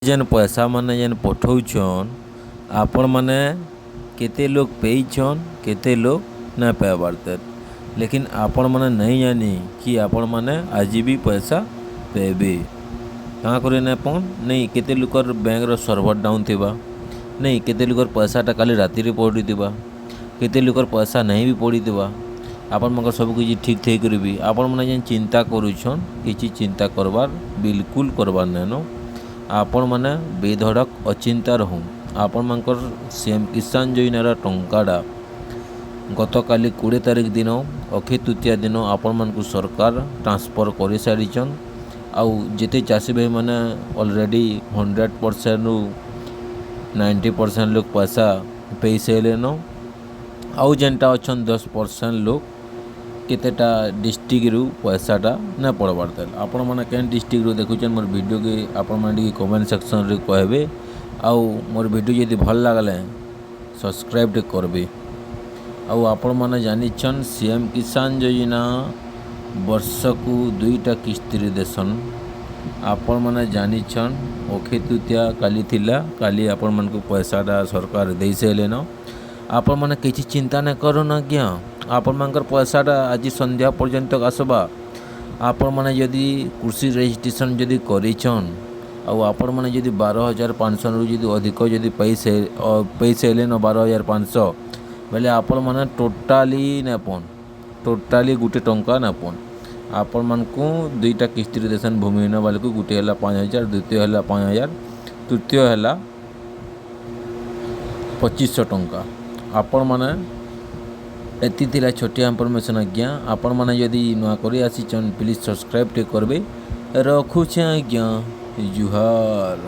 जेन पैसा माने जेन पठौछन आपण माने केते लोग पेइछन केते लोग ना पाइबारते, लेकिन आपण माने नहीं जानी कि आपण माने आज भी पैसा पेबे क्या करे ना पन नहीं केते लोकर बैंक रो सर्वर डाउन थिबा, नहीं केते लोकर पैसाटा काली राति रे पड़ीथिबा, केते लोकर पैसा नहीं भी पड़ीथिबा। आपण मगर सब किछि ठीक थई करबी आपण माने जेन चिंता करूछन किछि चिंता करबार बिल्कुल करबार नैनो। आपण माने बेधड़क अचिंता रहूँ। आपण मानकर सीएम किसान योजनार टंकाटा गत काली 20 तारिख दिन अक्षय तृतीया दिन आपण मानकु सरकार ट्रांसफर कर सारिछन। आउ जेते चाषी भाई माने ऑलरेडी 100% रु 90% लोग पैसा पे सारेन। आउ जेनटा अच्छन 10% लोग केतेटा डिस्ट्रिक्ट रु पैसाटा ना पड़बार तेल। आपण माने केन डिस्ट्रिक्ट रु देखुछन मोर वीडियो के आपण माने कमेंट सेक्शन रे कहबे। आउ मोर वीडियो यदि भल लागले सब्सक्राइब करबे। आउ आपण माने जानिछन सीएम किसान योजना वर्षकु 2टा किस्ती रे देसन। आपण माने जानिछन अक्षय तृतीया काली थिला, काली आपण मानकु पैसाटा सरकार दे सेलेन। आपण माने किछि चिंता न करन आज्ञा, आपण मानकर पैसाटा आज संध्या पर्यंत आसबा। आपण माने यदि कृषि रजिस्ट्रेशन यदि करिछन आउ आपण माने यदि 12,500 रु यदि अधिक यदि पैसे लेन 12,500 बेले आपण माने टोटाली टोटाली गुटे टंका नापन। आपण मानकु 2टा किस्ती रे देसन भूमिहीन वाले को गुटे हला 5,000, द्वितीय हला 5,000, तृतीय हला 2500 टंका। आपण माने एति थिला छोटिया इनफॉरमेशन आज्ञा। आपण माने यदि नुआ करी आसीचन प्लीज सब्सक्राइब टे करबे। रखुछे आज्ञा, जुहार।